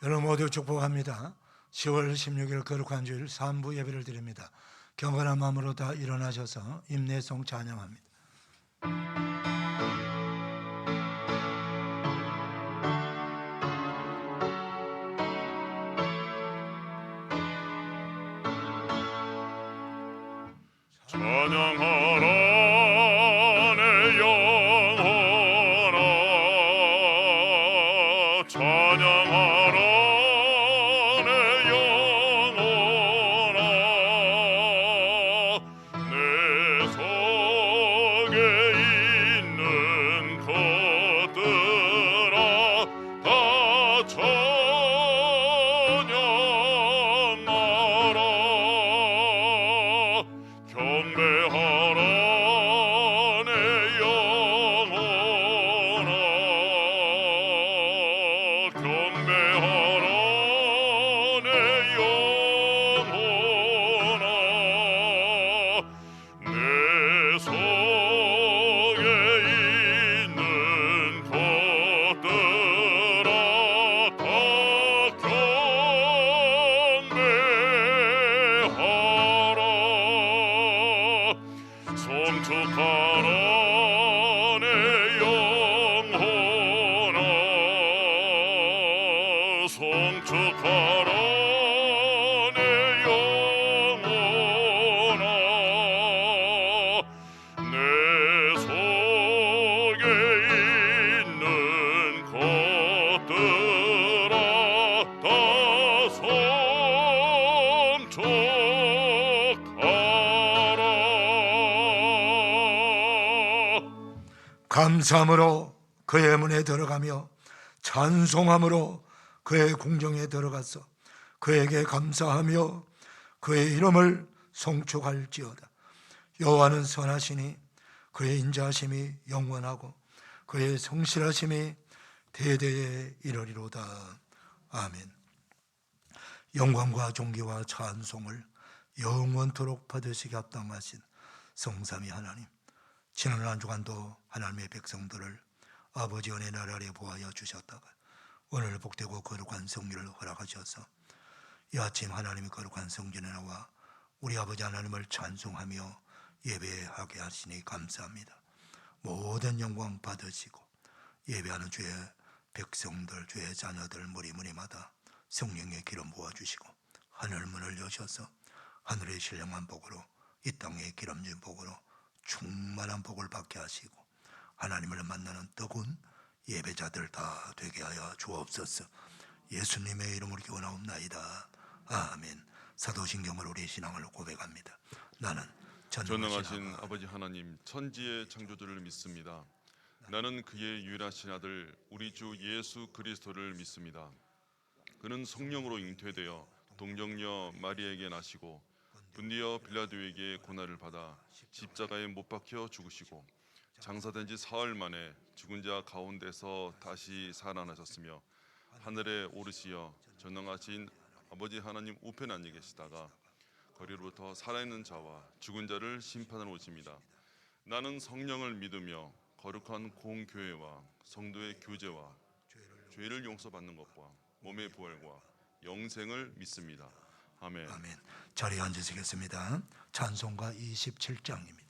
여러분 모두 축복합니다. 10월 16일 거룩한 주일 3부 예배를 드립니다. 경건한 마음으로 다 일어나셔서 임내송 찬양합니다. 찬양하라 내 영혼아, 찬양하라 내 영혼아. 내 속에 있는 것들아 다 찬양하라. 경배하라 내 영혼아, 경배하라 내 영혼아. 내 속에 있는 것들아 다 경배하라. 송축하라 내 영혼아, 송축하라 내 영혼아. 내 속에 있는 것들아 다 송축하라. 감사함으로 그의 문에 들어가며 찬송함으로 그의 궁정에 들어가서 그에게 감사하며 그의 이름을 송축할지어다. 여호와는 선하시니 그의 인자하심이 영원하고 그의 성실하심이 대대에 이르리로다. 아멘. 영광과 존귀와 찬송을 영원토록 받으시게 합당하신 성삼위 하나님, 지난 한 주간도 하나님의 백성들을 아버지 은혜 나라 아래 보하여 주셨다가 오늘 복되고 거룩한 성전을 허락하셔서 이 아침 하나님의 거룩한 성전에 나와 우리 아버지 하나님을 찬송하며 예배하게 하시니 감사합니다. 모든 영광 받으시고 예배하는 주의 백성들, 주의 자녀들 무리무리마다 성령의 기름 부어주시고 하늘문을 여셔서 하늘의 신령한 복으로 이 땅의 기름진 복으로 충만한 복을 받게 하시고 하나님을 만나는 뜨거운 예배자들 다 되게 하여 주옵소서. 예수님의 이름으로 기원하옵나이다. 아멘. 사도신경을 우리의 신앙을 고백합니다. 나는 전능하신 아버지 하나님, 천지의 창조주를 믿습니다. 나는 그의 유일하신 아들 우리 주 예수 그리스도를 믿습니다. 그는 성령으로 잉태되어 동정녀 마리아에게 나시고 분디어 빌라도에게 고난을 받아 십자가에 못 박혀 죽으시고 장사된 지 사흘 만에 죽은 자 가운데서 다시 살아나셨으며 하늘에 오르시어 전능하신 아버지 하나님 우편에 앉아 계시다가 거리로부터 살아있는 자와 죽은 자를 심판하러 오십니다. 나는 성령을 믿으며 거룩한 공교회와 성도의 교제와 죄를 용서받는 것과 몸의 부활과 영생을 믿습니다. 아멘. 아멘. 자리에 앉으시겠습니다. 찬송가 27장입니다.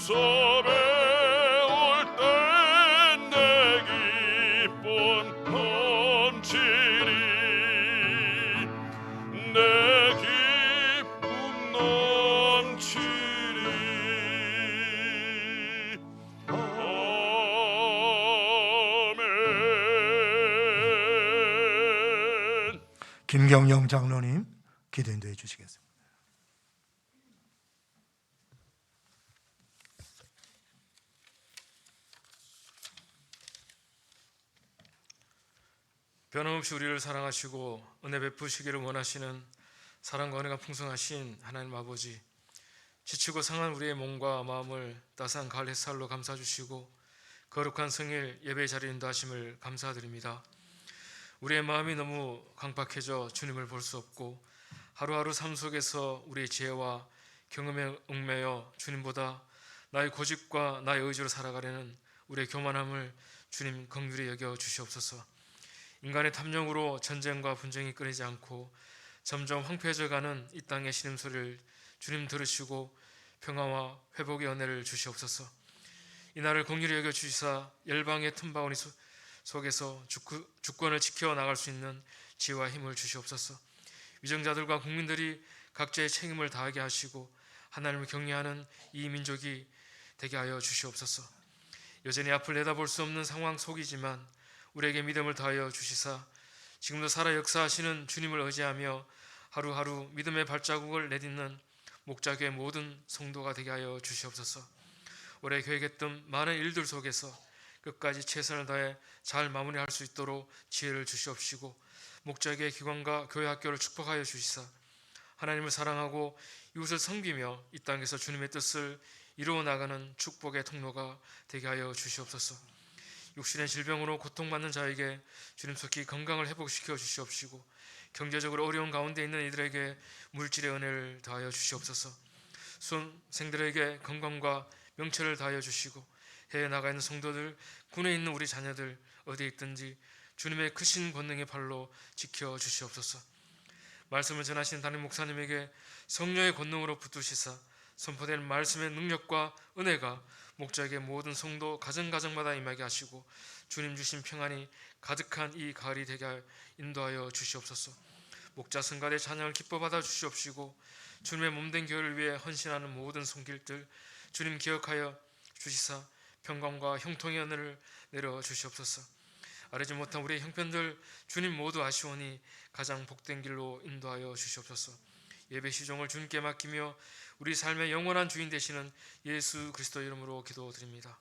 성소에 올 땐 내 기쁨 넘치리 내 기쁨 넘치리 아멘. 김경영 장로님 기도 인도해 주시겠습니다. 변함없이 우리를 사랑하시고 은혜 베푸시기를 원하시는 사랑과 은혜가 풍성하신 하나님 아버지, 지치고 상한 우리의 몸과 마음을 따스한 가을 햇살로 감싸주시고 거룩한 성일 예배 자리 인도하심을 감사드립니다. 우리의 마음이 너무 강팍해져 주님을 볼 수 없고 하루하루 삶 속에서 우리의 지혜와 경험에 얽매여 주님보다 나의 고집과 나의 의지로 살아가려는 우리의 교만함을 주님 긍휼히 여겨 주시옵소서. 인간의 탐욕으로 전쟁과 분쟁이 끊이지 않고 점점 황폐해져가는 이 땅의 신음소리를 주님 들으시고 평화와 회복의 은혜를 주시옵소서. 이날을 긍휼히 여겨 주시사 열방의 틈바구니 속에서 주권을 지켜나갈 수 있는 지혜와 힘을 주시옵소서. 위정자들과 국민들이 각자의 책임을 다하게 하시고 하나님을 경외하는 이 민족이 되게 하여 주시옵소서. 여전히 앞을 내다볼 수 없는 상황 속이지만 우리에게 믿음을 다하여 주시사 지금도 살아 역사하시는 주님을 의지하며 하루하루 믿음의 발자국을 내딛는 목자교회 모든 성도가 되게 하여 주시옵소서. 올해 계획했던 많은 일들 속에서 끝까지 최선을 다해 잘 마무리할 수 있도록 지혜를 주시옵시고 목자교회 기관과 교회 학교를 축복하여 주시사 하나님을 사랑하고 이웃을 섬기며 이 땅에서 주님의 뜻을 이루어 나가는 축복의 통로가 되게 하여 주시옵소서. 육신의 질병으로 고통받는 자에게 주님 속히 건강을 회복시켜 주시옵시고 경제적으로 어려운 가운데 있는 이들에게 물질의 은혜를 더하여 주시옵소서. 수험생들에게 건강과 명철을 더하여 주시고 해외에 나가 있는 성도들, 군에 있는 우리 자녀들 어디에 있든지 주님의 크신 권능의 팔로 지켜 주시옵소서. 말씀을 전하신 담임 목사님에게 성령의 권능으로 붙드시사 선포된 말씀의 능력과 은혜가 목자에게 모든 성도 가정가정마다 임하게 하시고 주님 주신 평안이 가득한 이 가을이 되게 인도하여 주시옵소서. 목자 성가대 찬양을 기뻐 받아 주시옵시고 주님의 몸된 교회를 위해 헌신하는 모든 손길들 주님 기억하여 주시사 평강과 형통의 은혜를 내려 주시옵소서. 아뢰지 못한 우리의 형편들 주님 모두 아시오니 가장 복된 길로 인도하여 주시옵소서. 예배 시종을 주님께 맡기며 우리 삶의 영원한 주인 되시는 예수 그리스도 이름으로 기도드립니다.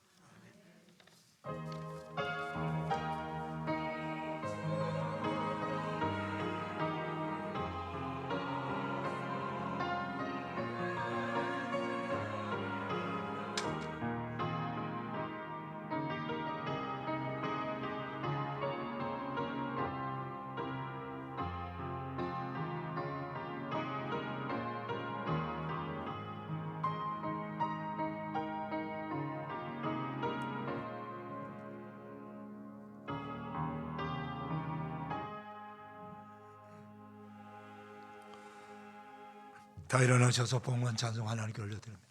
다 일어나셔서 봉헌 찬송 하나님께 올려드립니다.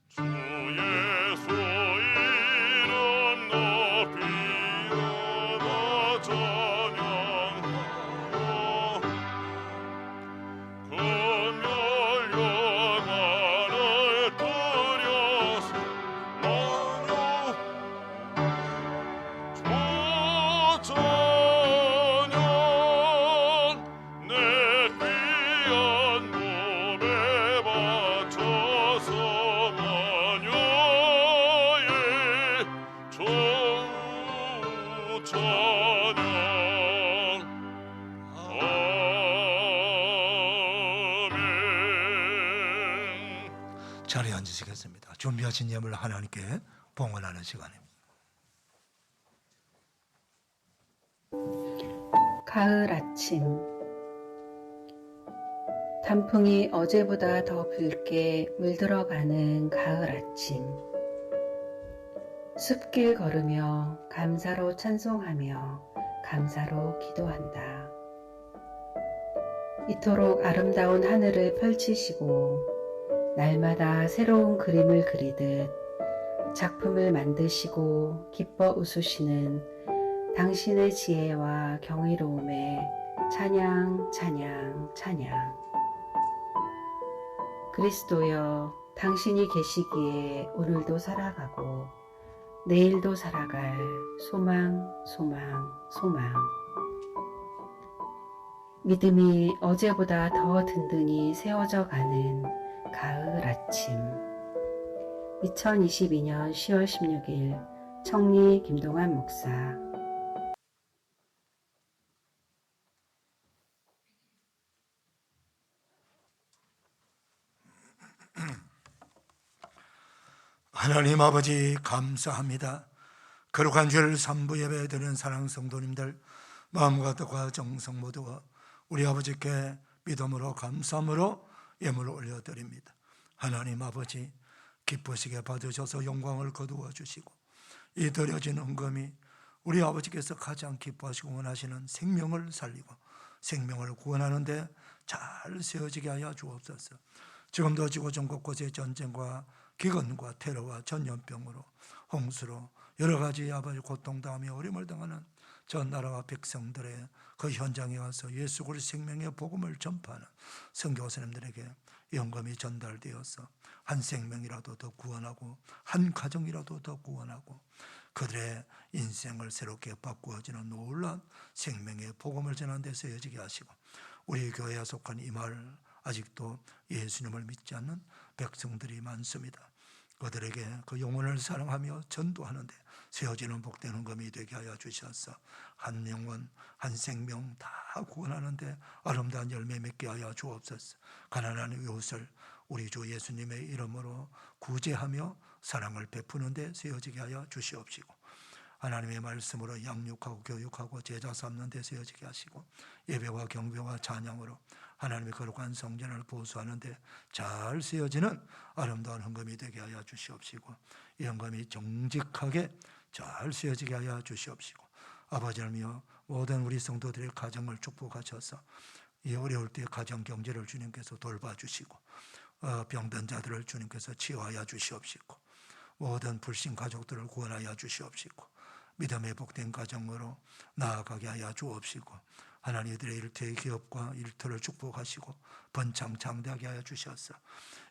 주 예수 이름 높이어 찬양하여 금열 영광을 드려서 나로 주 찬양 내 귀한 몸에 바쳐서 마녀의 주 찬양 아멘. 자리에 앉으시겠습니다. 준비하신 예물 하나님께 봉헌하는 시간입니다. 가을 아침 단풍이 어제보다 더 붉게 물들어가는 가을 아침 숲길 걸으며 감사로 찬송하며 감사로 기도한다. 이토록 아름다운 하늘을 펼치시고 날마다 새로운 그림을 그리듯 작품을 만드시고 기뻐 웃으시는 당신의 지혜와 경이로움에 찬양 찬양 찬양. 그리스도여, 당신이 계시기에 오늘도 살아가고 내일도 살아갈 소망 소망 소망. 믿음이 어제보다 더 든든히 세워져 가는 가을 아침. 2022년 10월 16일 청리 김동환 목사. 하나님 아버지 감사합니다. 거룩한 주일 3부 예배 드리는 사랑 성도님들 마음과 뜻과 정성 모두와 우리 아버지께 믿음으로 감사함으로 예물을 올려드립니다. 하나님 아버지 기쁘시게 받으셔서 영광을 거두어 주시고 이 드려진 헌금이 우리 아버지께서 가장 기뻐하시고 원하시는 생명을 살리고 생명을 구원하는 데 잘 세워지게 하여 주옵소서. 지금도 지구 전 곳곳의 전쟁과 기근과 테러와 전염병으로 홍수로 여러 가지 아버지 고통당하며 어려움을 당하는 전 나라와 백성들의 그 현장에 와서 예수 그리스도 생명의 복음을 전파하는 선교사님들에게 영감이 전달되어서 한 생명이라도 더 구원하고 한 가정이라도 더 구원하고 그들의 인생을 새롭게 바꾸어지는 놀라운 생명의 복음을 전하는 데 쓰여지게 하시고 우리 교회에 속한 이 마을 아직도 예수님을 믿지 않는 백성들이 많습니다. 그들에게 그 영혼을 사랑하며 전도하는데 세워지는 복된 헌금이 되게 하여 주셔서 한 영혼 한 생명 다 구원하는데 아름다운 열매 맺게 하여 주옵소서. 가난한 이웃을 우리 주 예수님의 이름으로 구제하며 사랑을 베푸는데 세워지게 하여 주시옵시고 하나님의 말씀으로 양육하고 교육하고 제자 삼는 데 세워지게 하시고 예배와 경배와 찬양으로 하나님의 거룩한 성전을 보수하는 데 잘 세워지는 아름다운 헌금이 되게 하여 주시옵시고 이 헌금이 정직하게 잘 세워지게 하여 주시옵시고 아버지 하나님이여 모든 우리 성도들의 가정을 축복하셔서 이 어려울 때 가정 경제를 주님께서 돌봐주시고 병든 자들을 주님께서 치유하여 주시옵시고 모든 불신 가족들을 구원하여 주시옵시고 믿음의 복된 가정으로 나아가게 하여 주옵시고 하나님들의 일터의 기업과 일터를 축복하시고 번창 장대하게 하여 주셔서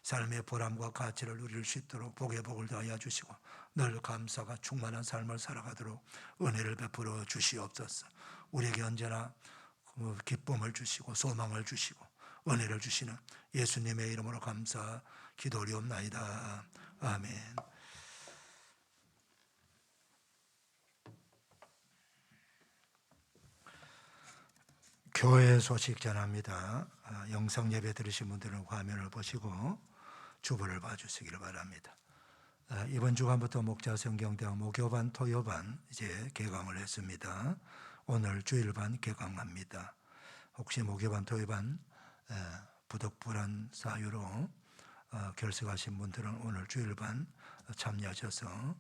삶의 보람과 가치를 누릴 수 있도록 복의 복을 더하여 주시고 늘 감사가 충만한 삶을 살아가도록 은혜를 베풀어 주시옵소서. 우리에게 언제나 기쁨을 주시고 소망을 주시고 은혜를 주시는 예수님의 이름으로 감사 기도리옵나이다. 아멘. 교회 소식 전합니다. 영상 예배 들으신 분들은 화면을 보시고 주보를 봐주시기를 바랍니다. 이번 주간부터 목자 성경대학 목요반 토요반 이제 개강을 했습니다. 오늘 주일반 개강합니다. 혹시 목요반 토요반 부득불한 사유로 결석하신 분들은 오늘 주일반 참여하셔서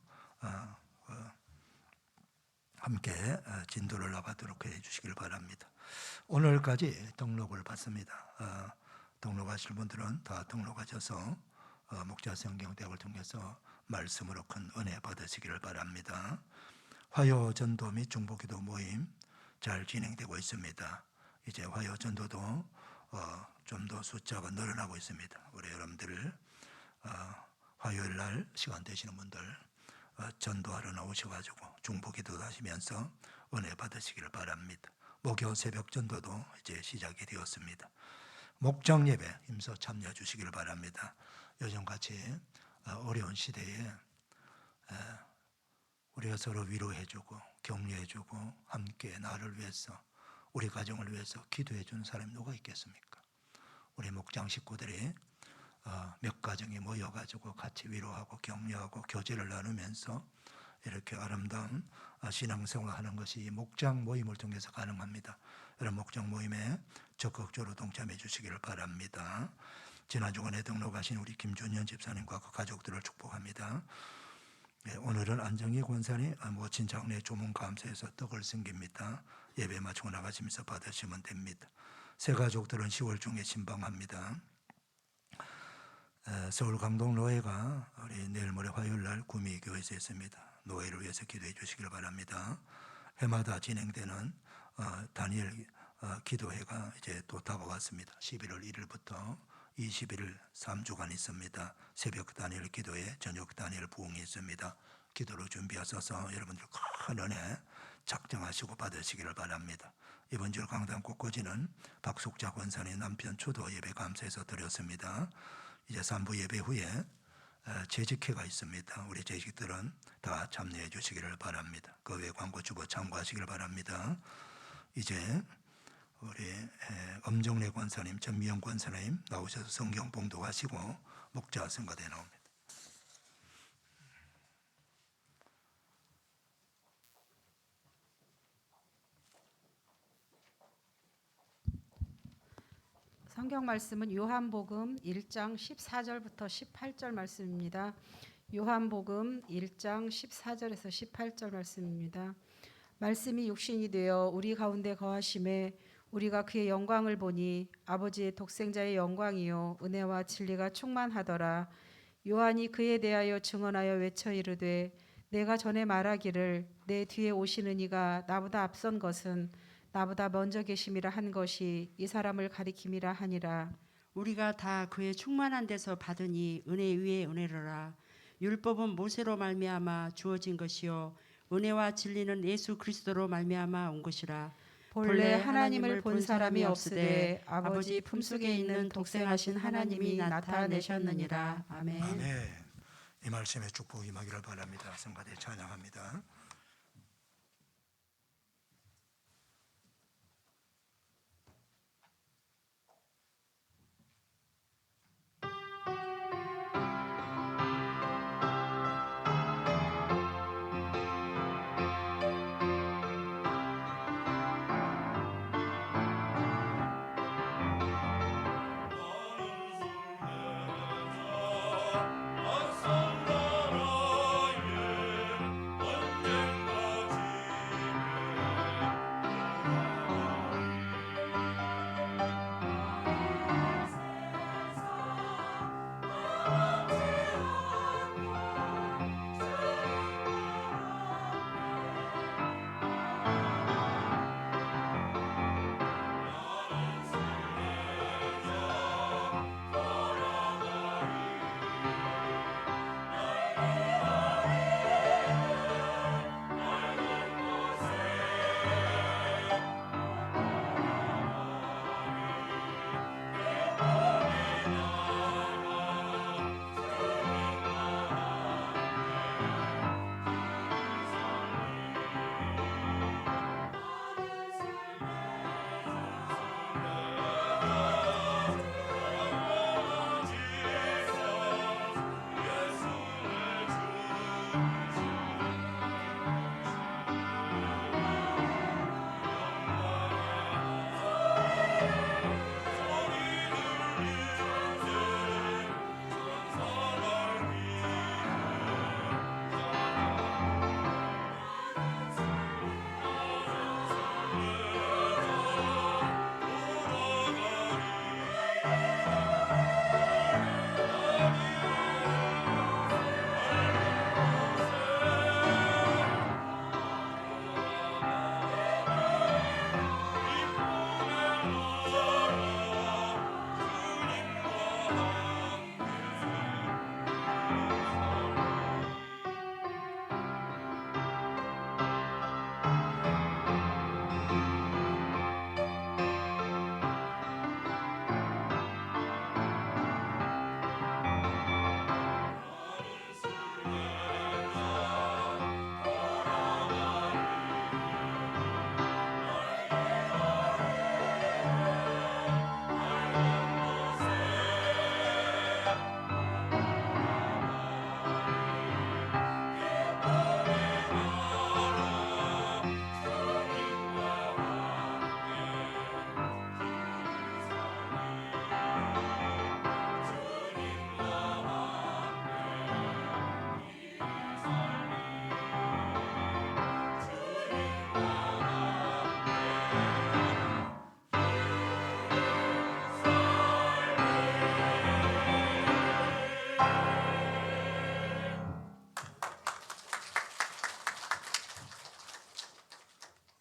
함께 진도를 나가도록 해주시길 바랍니다. 오늘까지 등록을 받습니다. 등록하실 분들은 다 등록하셔서 목자 성경대학을 통해서 말씀으로 큰 은혜 받으시기를 바랍니다. 화요 전도 및 중보기도 모임 잘 진행되고 있습니다. 이제 화요 전도도 좀 더 숫자가 늘어나고 있습니다. 우리 여러분들 화요일 날 시간 되시는 분들 전도하러 나오셔가지고 중보기도 하시면서 은혜 받으시기를 바랍니다. 목요 새벽 전도도 이제 시작이 되었습니다. 목장 예배 힘써 참여해 주시기를 바랍니다. 요즘같이 어려운 시대에 우리가 서로 위로해주고 격려해주고 함께 나를 위해서 우리 가정을 위해서 기도해 주는 사람이 누가 있겠습니까? 우리 목장 식구들이 몇 가정이 모여가지고 같이 위로하고 격려하고 교제를 나누면서 이렇게 아름다운 신앙생활을 하는 것이 목장 모임을 통해서 가능합니다. 이런 목장 모임에 적극적으로 동참해 주시기를 바랍니다. 지난 주간에 등록하신 우리 김준현 집사님과 그 가족들을 축복합니다. 오늘은 안정희 권사님 모친 장례 조문 감사에서 떡을 섬깁니다. 예배 마치고 나가시면서 받으시면 됩니다. 새 가족들은 10월 중에 신방합니다. 서울 강동 노회가 우리 내일 모레 화요일 날 구미교회에서 있습니다. 노회를 위해서 기도해 주시길 바랍니다. 해마다 진행되는 다니엘 기도회가 이제 또 다가왔습니다. 11월 1일부터 21일 3주간 있습니다. 새벽 다니엘 기도회, 저녁 다니엘 부흥이 있습니다. 기도로 준비하셔서 여러분들 큰 은혜 작정하시고 받으시기를 바랍니다. 이번 주 강단 꽃꽂이는 박숙자 권사님 남편 초도 예배 감사해서 드렸습니다. 이제 3부 예배 후에 재직회가 있습니다. 우리 재직들은 다 참여해 주시기를 바랍니다. 그 외 광고 주보 참고하시기를 바랍니다. 이제 우리 엄정래 권사님, 전미영 권사님 나오셔서 성경 봉독하시고 목자 선거대 나옵니다. 성경 말씀은 요한복음 1장 14절부터 18절 말씀입니다. 요한복음 1장 14절에서 18절 말씀입니다. 말씀이 육신이 되어 우리 가운데 거하심에 우리가 그의 영광을 보니 아버지의 독생자의 영광이요 은혜와 진리가 충만하더라. 요한이 그에 대하여 증언하여 외쳐 이르되 내가 전에 말하기를 내 뒤에 오시는 이가 나보다 앞선 것은 나보다 먼저 계심이라 한 것이 이 사람을 가리킴이라 하니라. 우리가 다 그의 충만한 데서 받으니 은혜 위에 은혜로라. 율법은 모세로 말미암아 주어진 것이요 은혜와 진리는 예수 그리스도로 말미암아 온 것이라. 본래 하나님을 본 사람이 없으되 아버지 품속에 있는 독생하신 하나님이 나타내셨느니라. 아멘. 아멘. 이 말씀에 축복이 임하기를 바랍니다. 성가대 찬양합니다. 나라에 언제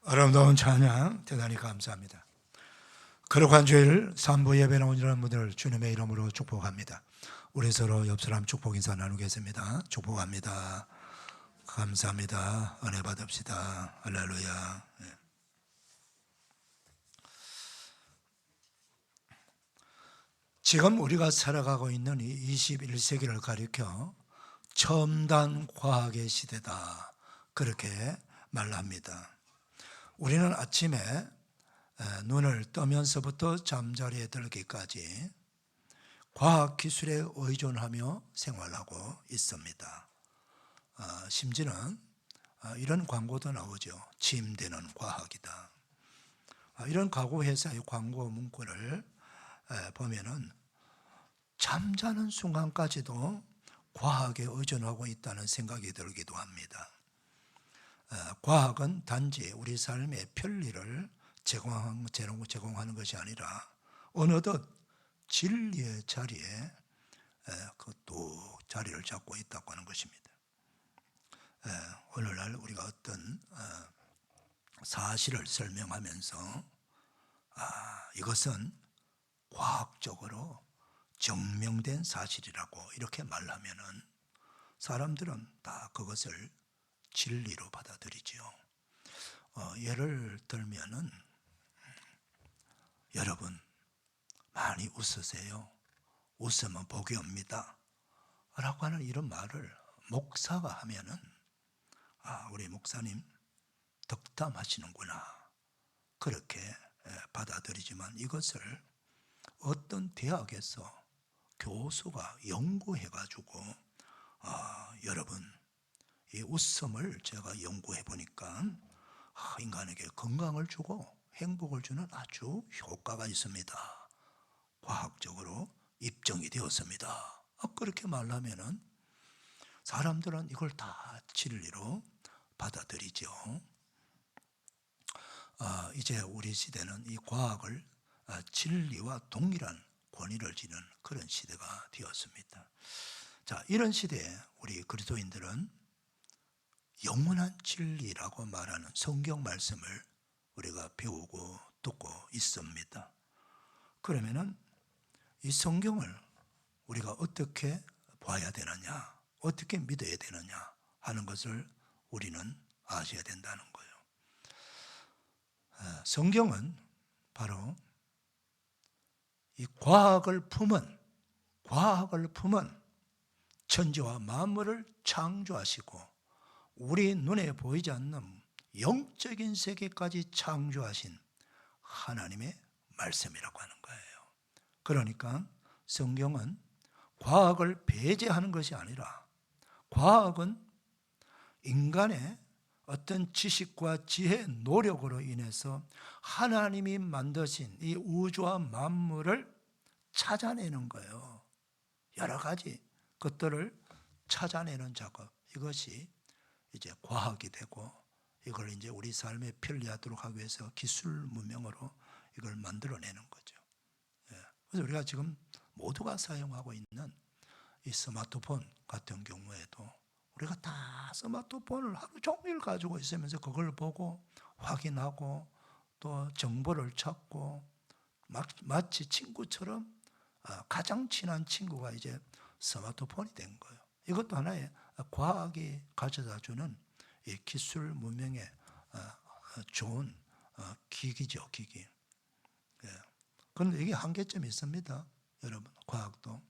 아름다운 찬양 대단히 감사합니다. 거룩한 주일 3부 예배 나온 여러분들 주님의 이름으로 축복합니다. 우리 서로 옆 사람 축복 인사 나누겠습니다. 축복합니다. 감사합니다. 은혜 받읍시다. 할렐루야. 지금 우리가 살아가고 있는 이 21세기를 가리켜 첨단 과학의 시대다, 그렇게 말합니다. 우리는 아침에 눈을 뜨면서부터 잠자리에 들기까지 과학기술에 의존하며 생활하고 있습니다. 심지어는 이런 광고도 나오죠. 침대는 과학이다. 이런 가구 회사의 광고 문구를 보면은 잠자는 순간까지도 과학에 의존하고 있다는 생각이 들기도 합니다. 과학은 단지 우리 삶의 편리를 제공하는 것이 아니라 어느덧 진리의 자리에 또 자리를 잡고 있다고 하는 것입니다. 오늘날 우리가 어떤 사실을 설명하면서 이것은 과학적으로 증명된 사실이라고 이렇게 말하면은 사람들은 다 그것을 진리로 받아들이죠. 예를 들면은 여러분 많이 웃으세요. 웃으면 복이 옵니다. 라고 하는 이런 말을 목사가 하면은 우리 목사님 덕담하시는구나, 그렇게 받아들이지만 이것을 어떤 대학에서 교수가 연구해 가지고 여러분 이 웃음을 제가 연구해 보니까 인간에게 건강을 주고 행복을 주는 아주 효과가 있습니다. 과학적으로 입증이 되었습니다. 그렇게 말하면은 사람들은 이걸 다 진리로 받아들이죠. 이제 우리 시대는 이 과학을 진리와 동일한 권위를 지는 그런 시대가 되었습니다. 자, 이런 시대에 우리 그리스도인들은 영원한 진리라고 말하는 성경 말씀을 우리가 배우고 듣고 있습니다. 그러면은 이 성경을 우리가 어떻게 봐야 되느냐, 어떻게 믿어야 되느냐 하는 것을 우리는 아셔야 된다는 거예요. 성경은 바로 이 과학을 품은 천지와 만물을 창조하시고 우리 눈에 보이지 않는 영적인 세계까지 창조하신 하나님의 말씀이라고 하는 거예요. 그러니까 성경은 과학을 배제하는 것이 아니라 과학은 인간의 어떤 지식과 지혜, 노력으로 인해서 하나님이 만드신 이 우주와 만물을 찾아내는 거예요. 여러 가지 것들을 찾아내는 작업, 이것이 이제 과학이 되고 이걸 이제 우리 삶에 편리하도록 하기 위해서 기술 문명으로 이걸 만들어내는 거죠. 그래서 우리가 지금 모두가 사용하고 있는 이 스마트폰 같은 경우에도 우리가 다 스마트폰을 하루 종일 가지고 있으면서 그걸 보고 확인하고 또 정보를 찾고 마치 친구처럼 가장 친한 친구가 이제 스마트폰이 된 거예요. 이것도 하나의 과학이 가져다주는 이 기술 문명의 좋은 기기죠, 기기. 그런데 이게 한계점이 있습니다. 여러분, 과학도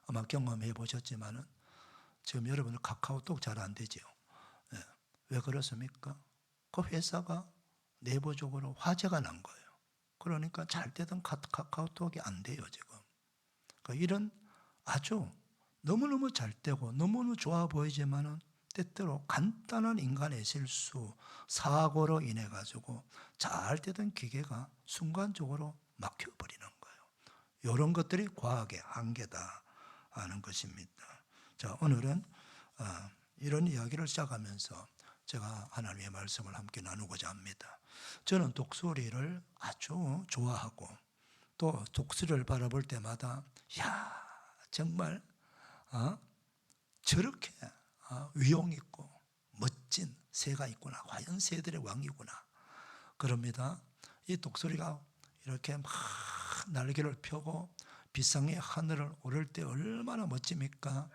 아마 경험해 보셨지만은 지금 여러분들 카카오톡 잘 안 되죠. 왜 그렇습니까? 그 회사가 내부적으로 화재가 난 거예요. 그러니까 잘 되던 카카오톡이 안 돼요, 지금. 그러니까 이런 아주 너무너무 잘 되고 너무너무 좋아 보이지만은 때때로 간단한 인간의 실수, 사고로 인해 가지고 잘 되던 기계가 순간적으로 막혀버리는 거예요. 이런 것들이 과학의 한계다 하는 것입니다. 자, 오늘은 이런 이야기를 시작하면서 제가 하나님의 말씀을 함께 나누고자 합니다. 저는 독수리를 아주 좋아하고 또 독수리를 바라볼 때마다 정말 저렇게 위용 있고 멋진 새가 있구나, 과연 새들의 왕이구나 그럽니다. 이 독수리가 이렇게 막 날개를 펴고 비상의 하늘을 오를 때 얼마나 멋집니까?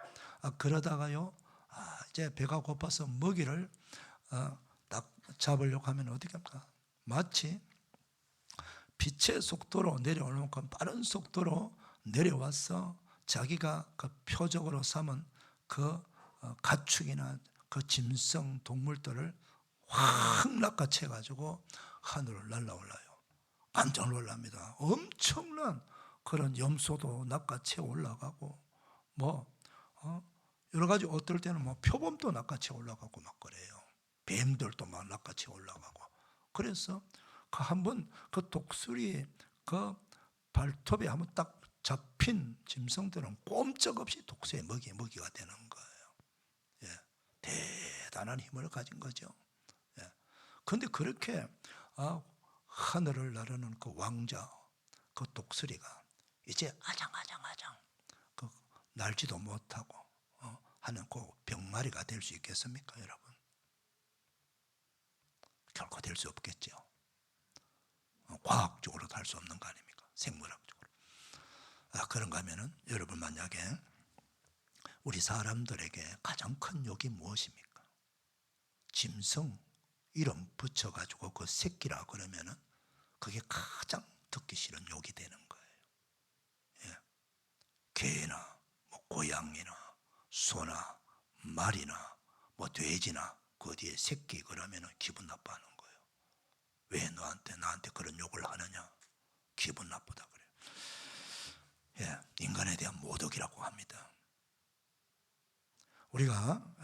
그러다가요, 이제 배가 고파서 먹이를 딱 잡으려고 하면 어떻게 합니까? 마치 빛의 속도로 내려오는 만큼 빠른 속도로 내려와서 자기가 그 표적으로 삼은 그 가축이나 그 짐승 동물들을 확 낚아채 가지고 하늘을 날아올라요. 깜짝 놀랍니다. 엄청난 그런 염소도 낚아채 올라가고 여러 가지, 어떨 때는 표범도 낚아채 올라가고 막 그래요. 뱀들도 막 낚아채 올라가고. 그래서 그 한번 그 독수리 그 발톱에 한번 딱 잡힌 짐승들은 꼼짝없이 독수리의 먹이가 되는 거예요. 예, 대단한 힘을 가진 거죠. 그런데 그렇게 하늘을 나르는 그 왕자, 그 독수리가 이제 아장아장 그 날지도 못하고 하는 그 병마리가 될 수 있겠습니까, 여러분? 결코 될 수 없겠죠. 과학적으로도 할 수 없는 거 아닙니까? 생물학적으로. 그런가 하면은 여러분, 만약에 우리 사람들에게 가장 큰 욕이 무엇입니까? 짐승 이름 붙여가지고 그 새끼라 그러면은 그게 가장 듣기 싫은 욕이 되는 거예요. 예. 개나 고양이나 소나 말이나 돼지나 그 뒤에 새끼 그러면은 기분 나빠하는 거예요. 왜 나한테 그런 욕을 하느냐? 기분 나쁘다 그래요. 인간에 대한 모독이라고 합니다. 우리가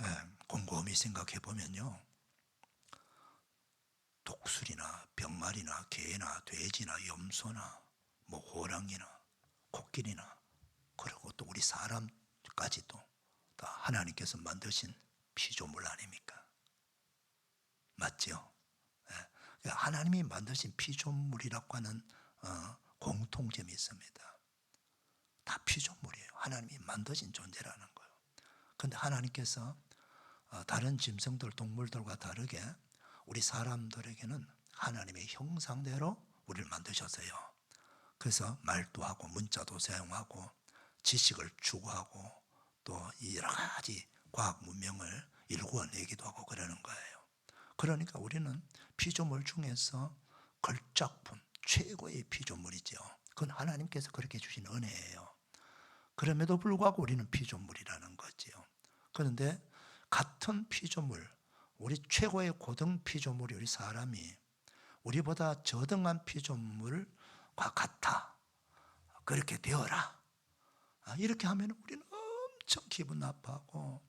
곰곰이 생각해 보면요, 독수리나 병아리나 개나 돼지나 염소나 호랑이나 코끼리나, 그리고 또 우리 사람까지도 다 하나님께서 만드신 피조물 아닙니까? 맞죠? 하나님이 만드신 피조물이라고 하는 공통점이 있습니다. 다 피조물이에요. 하나님이 만드신 존재라는 거예요. 그런데 하나님께서 다른 짐승들, 동물들과 다르게 우리 사람들에게는 하나님의 형상대로 우리를 만드셨어요. 그래서 말도 하고 문자도 사용하고 지식을 추구하고 또 여러 가지 과학 문명을 일구어내기도 하고 그러는 거예요. 그러니까 우리는 피조물 중에서 걸작품, 최고의 피조물이죠. 그건 하나님께서 그렇게 주신 은혜예요. 그럼에도 불구하고 우리는 피조물이라는 거지요. 그런데 같은 피조물, 우리 최고의 고등 피조물이 우리 사람이 우리보다 저등한 피조물과 같아, 그렇게 되어라, 이렇게 하면 우리는 엄청 기분 나빠하고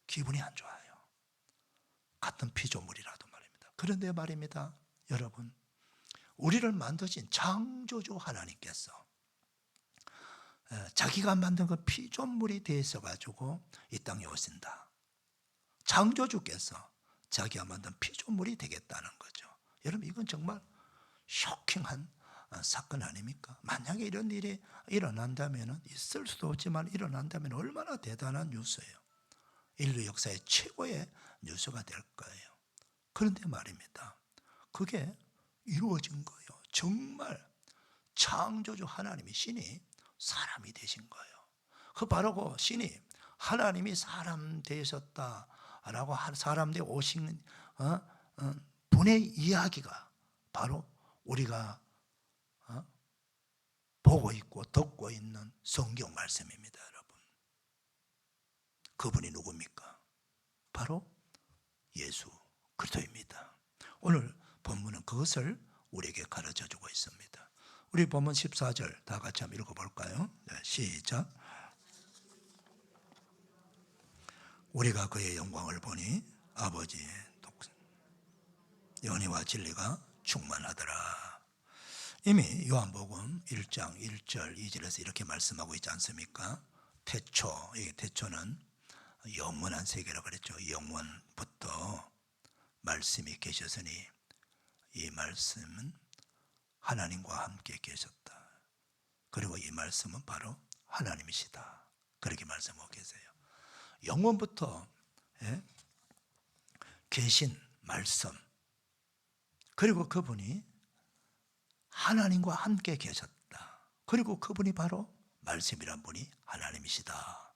기분이 안 좋아요. 같은 피조물이라도 말입니다. 그런데 말입니다, 여러분, 우리를 만드신 창조주 하나님께서 자기가 만든 그 피조물이 되어서 가지고 이 땅에 오신다. 창조주께서 자기가 만든 피조물이 되겠다는 거죠. 여러분, 이건 정말 쇼킹한 사건 아닙니까? 만약에 이런 일이 일어난다면, 있을 수도 없지만 일어난다면 얼마나 대단한 뉴스예요. 인류 역사의 최고의 뉴스가 될 거예요. 그런데 말입니다, 그게 이루어진 거예요. 정말 창조주 하나님이, 신이 사람이 되신 거예요. 그 바로 그 신이, 하나님이 사람 되셨다라고 사람 되 오신 분의 이야기가 바로 우리가 보고 있고 듣고 있는 성경 말씀입니다, 여러분. 그분이 누굽니까? 바로 예수 그리스도입니다. 오늘 본문은 그것을 우리에게 가르쳐주고 있습니다. 우리 본문 14절 다 같이 한번 읽어볼까요? 시작. 우리가 그의 영광을 보니 아버지의 연희와 진리가 충만하더라. 이미 요한복음 1장 1절 2절에서 이렇게 말씀하고 있지 않습니까? 태초, 이 태초는 영원한 세계라고 그랬죠. 영원부터 말씀이 계셨으니 이 말씀은 하나님과 함께 계셨다. 그리고 이 말씀은 바로 하나님이시다. 그렇게 말씀하고 계세요. 영원부터 계신 말씀, 그리고 그분이 하나님과 함께 계셨다. 그리고 그분이 바로 말씀이란 분이 하나님이시다.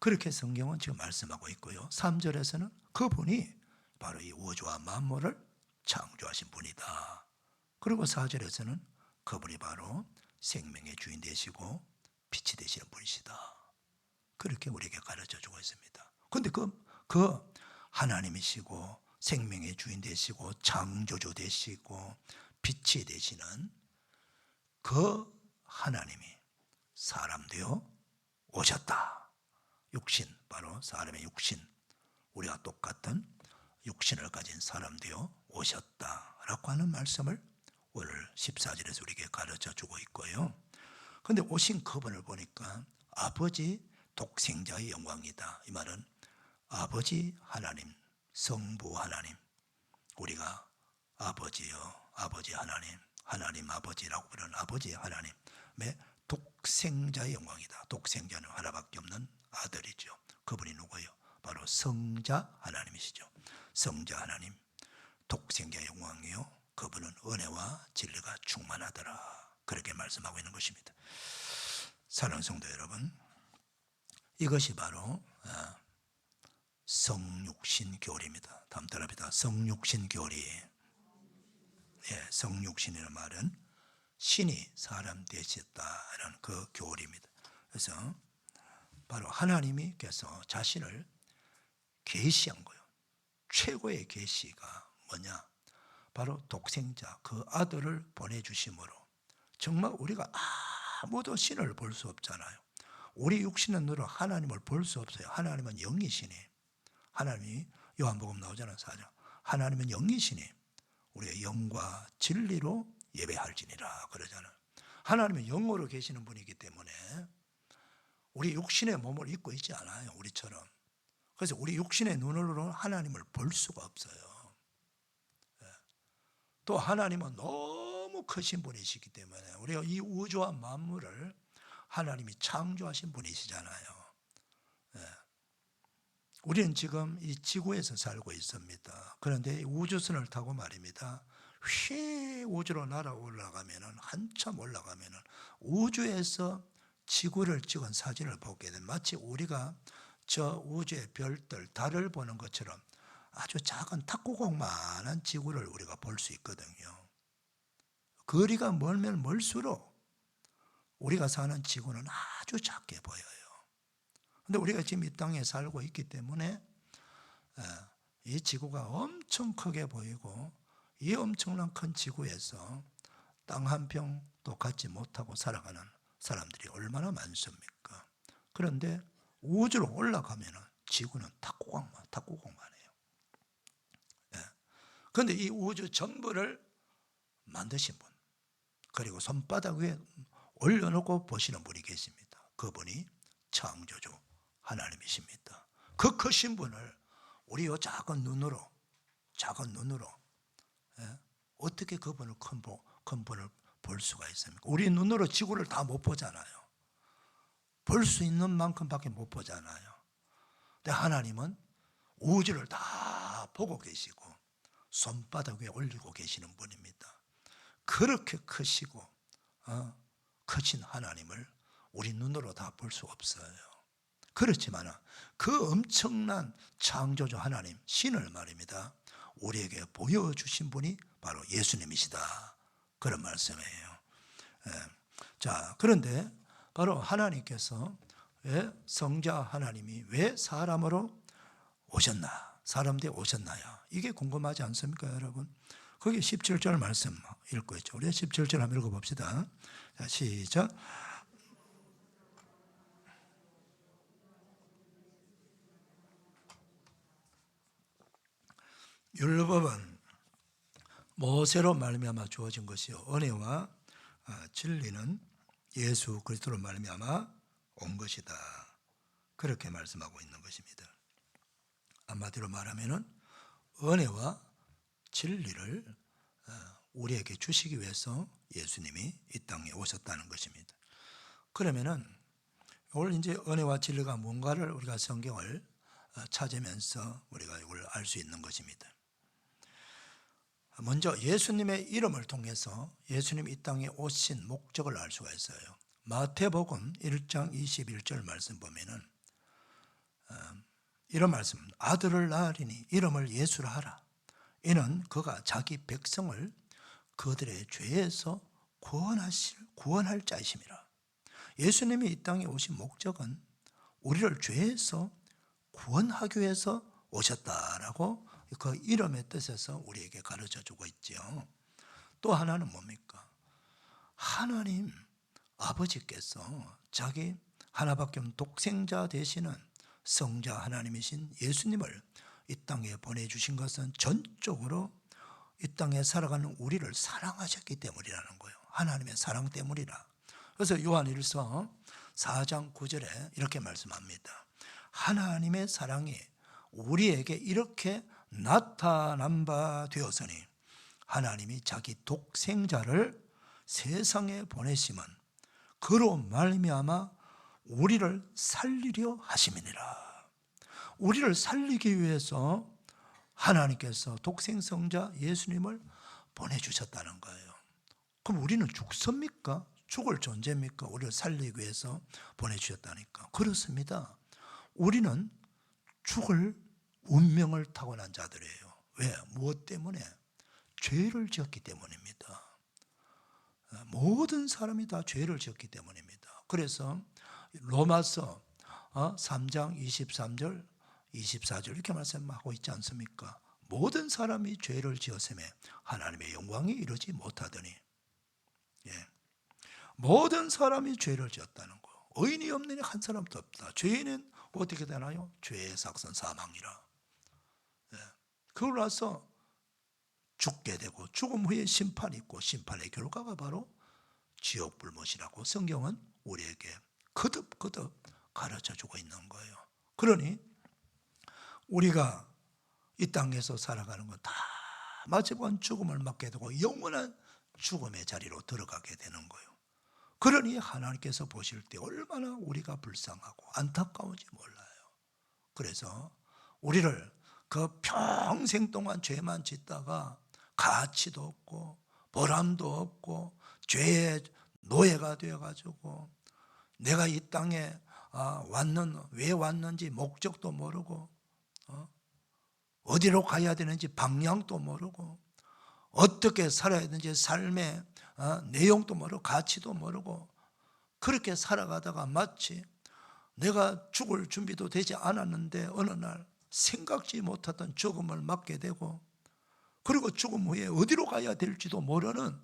그렇게 성경은 지금 말씀하고 있고요. 3절에서는 그분이 바로 이 우주와 만물을 창조하신 분이다. 그리고 4절에서는 그분이 바로 생명의 주인 되시고 빛이 되시는 분이시다. 그렇게 우리에게 가르쳐 주고 있습니다. 그런데 그 하나님이시고 생명의 주인 되시고 창조주 되시고 빛이 되시는 그 하나님이 사람 되어 오셨다. 육신, 바로 사람의 육신, 우리가 똑같은 육신을 가진 사람 되어 오셨다라고 하는 말씀을 오늘 14절에서 우리에게 가르쳐 주고 있고요. 그런데 오신 그분을 보니까 아버지 독생자의 영광이다. 이 말은 아버지 하나님, 성부 하나님, 우리가 아버지요, 아버지 하나님, 하나님 아버지라고 부르는 아버지 하나님의 독생자의 영광이다. 독생자는 하나밖에 없는 아들이죠. 그분이 누구예요? 바로 성자 하나님이시죠. 성자 하나님, 독생자의 영광이요, 그분은 은혜와 진리가 충만하더라. 그렇게 말씀하고 있는 것입니다. 사랑하는 성도 여러분, 이것이 바로 성육신 교리입니다. 다음 따라합니다. 성육신 교리. 성육신이라는 말은 신이 사람 되셨다라는 그 교리입니다. 그래서 바로 하나님께서 자신을 계시한 거예요. 최고의 계시가 뭐냐? 바로 독생자 그 아들을 보내주심으로 정말 우리가 아무도 신을 볼 수 없잖아요. 우리 육신의 눈으로 하나님을 볼 수 없어요. 하나님은 영이시니, 하나님이 요한복음 나오잖아요. 4장. 하나님은 영이시니 우리가 영과 진리로 예배할지니라 그러잖아요. 하나님은 영으로 계시는 분이기 때문에 우리 육신의 몸을 입고 있지 않아요. 우리처럼. 그래서 우리 육신의 눈으로 하나님을 볼 수가 없어요. 또 하나님은 너무 크신 분이시기 때문에 우리가 이 우주와 만물을 하나님이 창조하신 분이시잖아요. 우리는 지금 이 지구에서 살고 있습니다. 그런데 우주선을 타고 말입니다. 휘 우주로 날아 올라가면은, 한참 올라가면은 우주에서 지구를 찍은 사진을 보게 되면 마치 우리가 저 우주의 별들, 달을 보는 것처럼 아주 작은 탁구공만한 지구를 우리가 볼 수 있거든요. 거리가 멀면 멀수록 우리가 사는 지구는 아주 작게 보여요. 그런데 우리가 지금 이 땅에 살고 있기 때문에 이 지구가 엄청 크게 보이고, 이 엄청난 큰 지구에서 땅 한 평도 갖지 못하고 살아가는 사람들이 얼마나 많습니까? 그런데 우주로 올라가면 지구는 탁구공만해요. 그런데 이 우주 전부를 만드신 분, 그리고 손바닥 위에 올려놓고 보시는 분이 계십니다. 그분이 창조주 하나님이십니다. 그 크신 분을 우리 요 작은 눈으로 어떻게 그분을 큰 분을 볼 수가 있습니까? 우리 눈으로 지구를 다 못 보잖아요. 볼 수 있는 만큼밖에 못 보잖아요. 근데 하나님은 우주를 다 보고 계시고 손바닥 위에 올리고 계시는 분입니다. 그렇게 크시고 크신 하나님을 우리 눈으로 다 볼 수 없어요. 그렇지만 그 엄청난 창조주 하나님, 신을 말입니다, 우리에게 보여주신 분이 바로 예수님이시다. 그런 말씀이에요. 자, 그런데 바로 하나님께서 왜 성자 하나님이 왜 사람으로 오셨나? 사람 되어 오셨나요? 이게 궁금하지 않습니까, 여러분? 거기 17절 말씀 읽고 있죠. 우리 17절 한번 읽어봅시다. 자, 시작. 율법은 모세로 말미암아 주어진 것이요, 은혜와 진리는 예수 그리스도로 말미암아 온 것이다. 그렇게 말씀하고 있는 것입니다. 한마디로 말하면은 은혜와 진리를 우리에게 주시기 위해서 예수님이 이 땅에 오셨다는 것입니다. 그러면은 오늘 이제 은혜와 진리가 뭔가를 우리가 성경을 찾으면서 우리가 이걸 알 수 있는 것입니다. 먼저 예수님의 이름을 통해서 예수님 이 땅에 오신 목적을 알 수가 있어요. 마태복음 1장 21절 말씀 보면은 이런 말씀, 아들을 낳으리니 이름을 예수라 하라. 이는 그가 자기 백성을 그들의 죄에서 구원할 자이심이라. 예수님이 이 땅에 오신 목적은 우리를 죄에서 구원하기 위해서 오셨다라고 그 이름의 뜻에서 우리에게 가르쳐주고 있죠. 또 하나는 뭡니까? 하나님 아버지께서 자기 하나밖에 없는 독생자 되시는 성자 하나님이신 예수님을 이 땅에 보내주신 것은 전적으로 이 땅에 살아가는 우리를 사랑하셨기 때문이라는 거예요. 하나님의 사랑 때문이라. 그래서 요한일서 4장 9절에 이렇게 말씀합니다. 하나님의 사랑이 우리에게 이렇게 나타난 바 되었으니 하나님이 자기 독생자를 세상에 보내심은 그로 말미암아 우리를 살리려 하심이니라. 우리를 살리기 위해서 하나님께서 독생성자 예수님을 보내주셨다는 거예요. 그럼 우리는 죽습니까? 죽을 존재입니까? 우리를 살리기 위해서 보내주셨다니까. 그렇습니다. 우리는 죽을 운명을 타고난 자들이에요. 왜? 무엇 때문에? 죄를 지었기 때문입니다. 모든 사람이 다 죄를 지었기 때문입니다. 그래서 로마서 3장 23절 24절 이렇게 말씀하고 있지 않습니까? 모든 사람이 죄를 지었음에 하나님의 영광이 이루지 못하더니, 예. 모든 사람이 죄를 지었다는 거. 의인이 없는 한 사람도 없다. 죄인은 어떻게 되나요? 죄의 삭선 사망이라. 예. 그걸 나서 죽게 되고 죽음 후에 심판이 있고 심판의 결과가 바로 지옥 불못이라고 성경은 우리에게 거듭거듭 가르쳐주고 있는 거예요. 그러니 우리가 이 땅에서 살아가는 건 다 마지막은 죽음을 맞게 되고 영원한 죽음의 자리로 들어가게 되는 거예요. 그러니 하나님께서 보실 때 얼마나 우리가 불쌍하고 안타까운지 몰라요. 그래서 우리를 그 평생 동안 죄만 짓다가 가치도 없고 보람도 없고 죄의 노예가 되어가지고 내가 이 땅에 왜 왔는지 목적도 모르고 어디로 가야 되는지 방향도 모르고 어떻게 살아야 되는지 삶의 내용도 모르고 가치도 모르고 그렇게 살아가다가 마치 내가 죽을 준비도 되지 않았는데 어느 날 생각지 못하던 죽음을 맞게 되고 그리고 죽음 후에 어디로 가야 될지도 모르는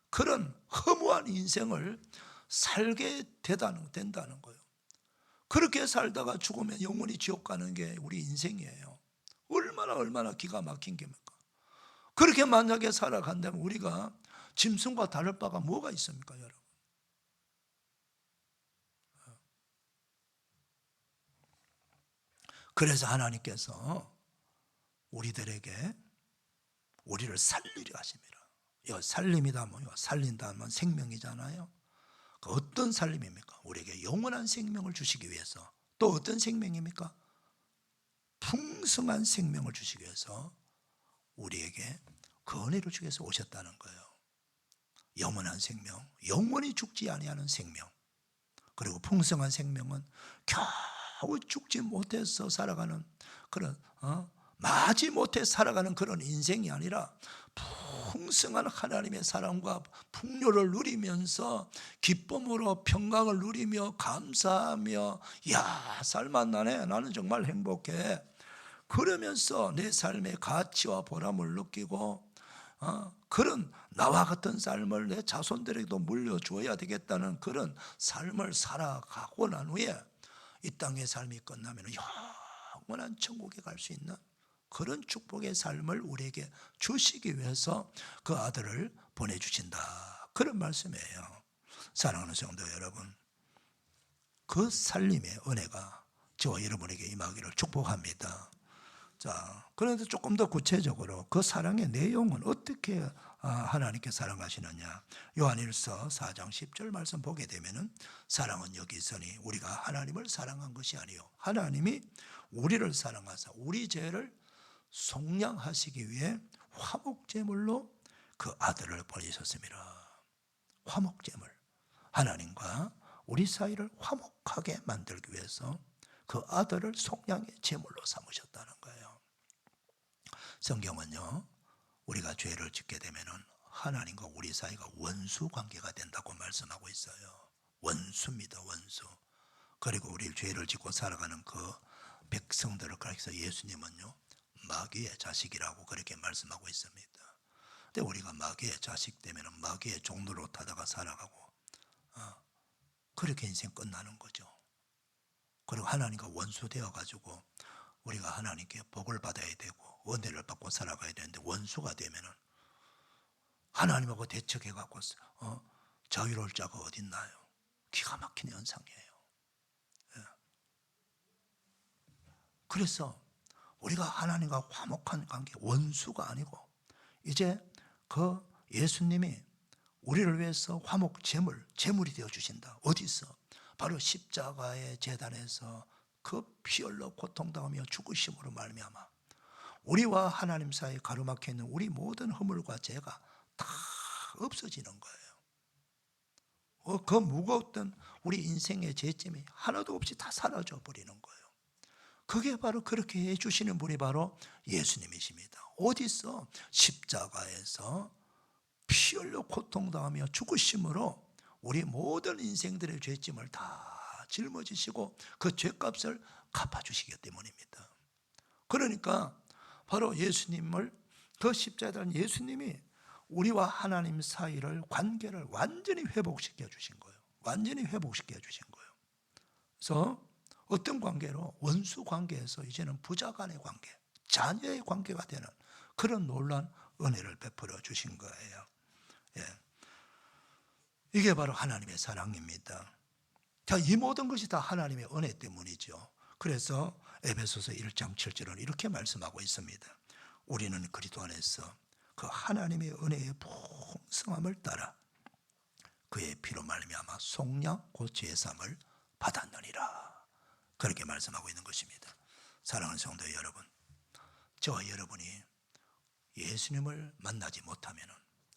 그런 허무한 인생을 살게 된다는 거예요. 그렇게 살다가 죽으면 영원히 지옥 가는 게 우리 인생이에요. 얼마나 기가 막힌 겁니까? 그렇게 만약에 살아간다면 우리가 짐승과 다를 바가 뭐가 있습니까, 여러분? 그래서 하나님께서 우리들에게 우리를 살리려 하십니다. 이거 살림이다 뭐요? 살린다면 생명이잖아요. 그 어떤 살림입니까? 우리에게 영원한 생명을 주시기 위해서. 또 어떤 생명입니까? 풍성한 생명을 주시기 위해서 우리에게 그 은혜를 주기 위해서 오셨다는 거예요. 영원한 생명, 영원히 죽지 아니하는 생명. 그리고 풍성한 생명은 겨우 죽지 못해서 살아가는 그런 마지 못해 살아가는 그런 인생이 아니라 풍성한 하나님의 사랑과 풍요를 누리면서 기쁨으로 평강을 누리며 감사하며 야 살맛나네 나는 정말 행복해 그러면서 내 삶의 가치와 보람을 느끼고 그런 나와 같은 삶을 내 자손들에게도 물려줘야 되겠다는 그런 삶을 살아가고 난 후에 이 땅의 삶이 끝나면 영원한 천국에 갈 수 있는 그런 축복의 삶을 우리에게 주시기 위해서 그 아들을 보내주신다. 그런 말씀이에요. 사랑하는 성도 여러분, 그 살림의 은혜가 저와 여러분에게 임하기를 축복합니다. 자, 그런데 조금 더 구체적으로 그 사랑의 내용은 어떻게 하나님께 사랑하시느냐? 요한일서 4장 10절 말씀 보게 되면은 사랑은 여기 있으니 우리가 하나님을 사랑한 것이 아니요 하나님이 우리를 사랑하사 우리 죄를 속량하시기 위해 화목제물로 그 아들을 보내셨습니다. 화목제물, 하나님과 우리 사이를 화목하게 만들기 위해서 그 아들을 속량의 제물로 삼으셨다는 거예요. 성경은요, 우리가 죄를 짓게 되면은 하나님과 우리 사이가 원수 관계가 된다고 말씀하고 있어요. 원수입니다, 원수. 그리고 우리 죄를 짓고 살아가는 그 백성들을 가리켜서 예수님은요, 마귀의 자식이라고 그렇게 말씀하고 있습니다. 근데 우리가 마귀의 자식 되면 마귀의 종로로 타다가 살아가고 그렇게 인생 끝나는 거죠. 그리고 하나님과 원수 되어가지고 우리가 하나님께 복을 받아야 되고 은혜를 받고 살아가야 되는데 원수가 되면은 하나님하고 대척해갖고 자유로울 자가 어딨나요? 기가 막힌 현상이에요. 그래서 우리가 하나님과 화목한 관계, 원수가 아니고 이제 그 예수님이 우리를 위해서 화목 제물이 되어 주신다. 어디서? 바로 십자가의 제단에서 그 피 흘러 고통당하며 죽으심으로 말미암아 우리와 하나님 사이에 가로막혀 있는 우리 모든 허물과 죄가 다 없어지는 거예요. 그 무거웠던 우리 인생의 죄짐이 하나도 없이 다 사라져 버리는 거예요. 그게 바로 그렇게 해주시는 분이 바로 예수님이십니다. 어디서? 십자가에서 피 흘려 고통당하며 죽으심으로 우리 모든 인생들의 죄짐을 다 짊어지시고 그 죄값을 갚아주시기 때문입니다. 그러니까 바로 예수님을, 그 십자가에 달린 예수님이 우리와 하나님 사이를, 관계를 완전히 회복시켜 주신 거예요. 완전히 회복시켜 주신 거예요. 그래서 어떤 관계로? 원수 관계에서 이제는 부자 간의 관계, 자녀의 관계가 되는 그런 놀라운 은혜를 베풀어 주신 거예요. 예. 이게 바로 하나님의 사랑입니다. 자, 이 모든 것이 다 하나님의 은혜 때문이죠. 그래서 에베소서 1장 7절은 이렇게 말씀하고 있습니다. 우리는 그리스도 안에서 그 하나님의 은혜의 풍성함을 따라 그의 피로 말미암아 속량 곧 제사함을 받았느니라. 그렇게 말씀하고 있는 것입니다. 사랑하는 성도 여러분, 저와 여러분이 예수님을 만나지 못하면,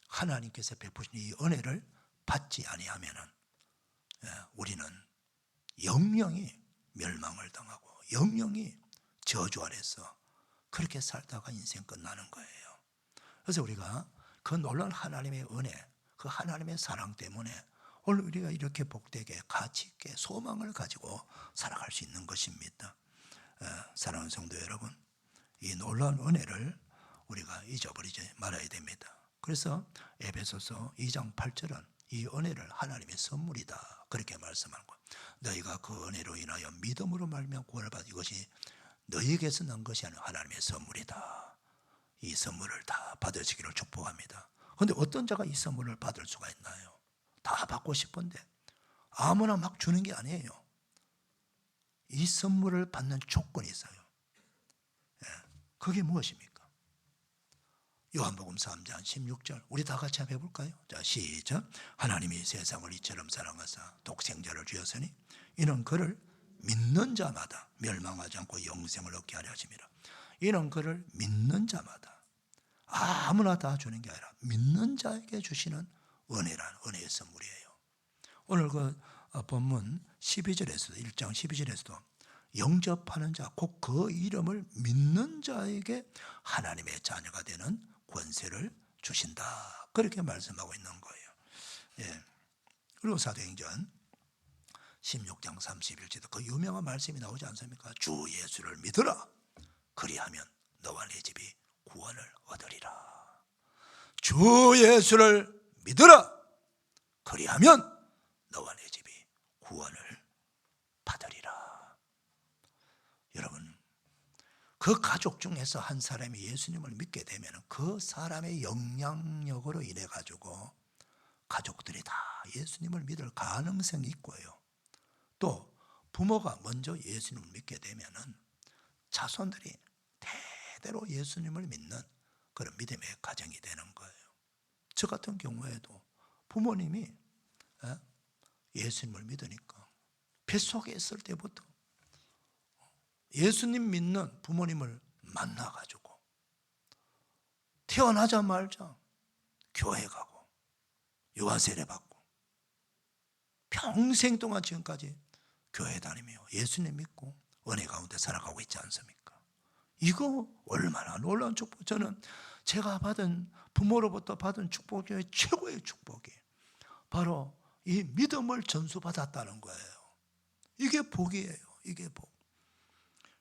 하나님께서 베푸신 이 은혜를 받지 아니하면 우리는 영영이 멸망을 당하고 영영이 저주 아래서 그렇게 살다가 인생 끝나는 거예요. 그래서 우리가 그 놀라운 하나님의 은혜, 그 하나님의 사랑 때문에 오늘 우리가 이렇게 복되게 가치 있게 소망을 가지고 살아갈 수 있는 것입니다. 사랑하는 성도 여러분, 이 놀라운 은혜를 우리가 잊어버리지 말아야 됩니다. 그래서 에베소서 2장 8절은 이 은혜를 하나님의 선물이다, 그렇게 말씀하는 거예요. 너희가 그 은혜로 인하여 믿음으로 말미암아 구원을 받은 이것이 너희에게서 난 것이 아니라 하나님의 선물이다. 이 선물을 다 받으시기를 축복합니다. 그런데 어떤 자가 이 선물을 받을 수가 있나요? 다 받고 싶은데 아무나 막 주는 게 아니에요. 이 선물을 받는 조건이 있어요. 그게 무엇입니까? 요한복음 3장 16절, 우리 다 같이 한번 해볼까요? 자, 시작. 하나님이 세상을 이처럼 사랑하사 독생자를 주었으니 이는 그를 믿는 자마다 멸망하지 않고 영생을 얻게 하려 하심이라. 이는 그를 믿는 자마다, 아무나 다 주는 게 아니라 믿는 자에게 주시는 은혜란 은혜의 선물이에요. 오늘 그 본문 12절에서도, 1장 12절에서도 영접하는 자, 곧 그 이름을 믿는 자에게 하나님의 자녀가 되는 권세를 주신다, 그렇게 말씀하고 있는 거예요. 예. 그리고 사도행전 16장 31절도 그 유명한 말씀이 나오지 않습니까? 주 예수를 믿으라, 그리하면 너와 내 집이 구원을 얻으리라. 주 예수를 믿으라, 그리하면 너와 내 집이 구원을 받으리라. 여러분, 그 가족 중에서 한 사람이 예수님을 믿게 되면 그 사람의 영향력으로 인해 가지고 가족들이 다 예수님을 믿을 가능성이 있고요. 또 부모가 먼저 예수님을 믿게 되면 자손들이 대대로 예수님을 믿는 그런 믿음의 가정이 되는 거예요. 저 같은 경우에도 부모님이 예수님을 믿으니까 뱃속에 있을 때부터 예수님 믿는 부모님을 만나가지고 태어나자마자 교회 가고 유아 세례 받고 평생 동안 지금까지 교회 다니며 예수님 믿고 은혜 가운데 살아가고 있지 않습니까? 이거 얼마나 놀라운 축복. 저는 제가 받은 부모로부터 받은 축복 중에 최고의 축복이 바로 이 믿음을 전수받았다는 거예요. 이게 복이에요. 이게 복.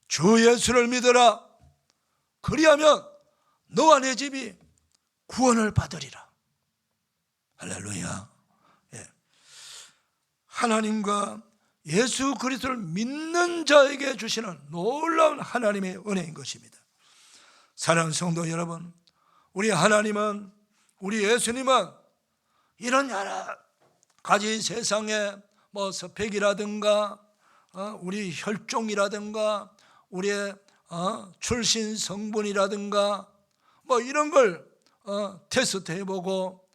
주 예수를 믿어라. 그리하면 너와 내 집이 구원을 받으리라. 할렐루야. 예. 하나님과 예수 그리스도를 믿는 자에게 주시는 놀라운 하나님의 은혜인 것입니다. 사랑하는 성도 여러분, 우리 하나님은, 우리 예수님은 이런 여러 가지 세상에 뭐 스펙이라든가 우리 혈종이라든가 우리의 출신 성분이라든가 뭐 이런 걸 테스트 해보고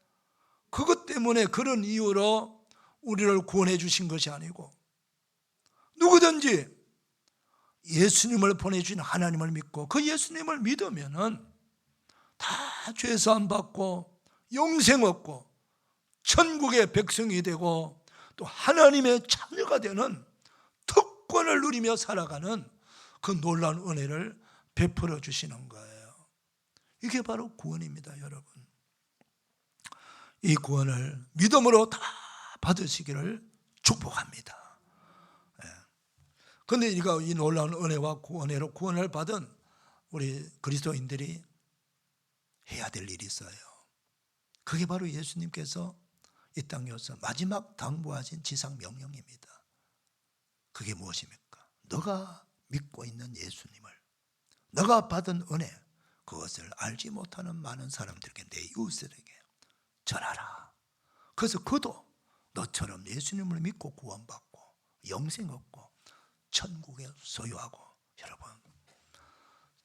그것 때문에 그런 이유로 우리를 구원해 주신 것이 아니고 누구든지 예수님을 보내주신 하나님을 믿고 그 예수님을 믿으면은 다 죄사함 받고 영생 얻고 천국의 백성이 되고 또 하나님의 자녀가 되는 특권을 누리며 살아가는 그 놀라운 은혜를 베풀어 주시는 거예요. 이게 바로 구원입니다, 여러분. 이 구원을 믿음으로 다 받으시기를 축복합니다. 그런데 이 놀라운 은혜와 은혜로 구원을 받은 우리 그리스도인들이 해야 될 일이 있어요. 그게 바로 예수님께서 이 땅에 오셔서 마지막 당부하신 지상 명령입니다. 그게 무엇입니까? 너가 믿고 있는 예수님을, 너가 받은 은혜, 그것을 알지 못하는 많은 사람들에게, 내 이웃들에게 전하라. 그래서 그도 너처럼 예수님을 믿고 구원받고 영생 얻고 천국에 소유하고, 여러분,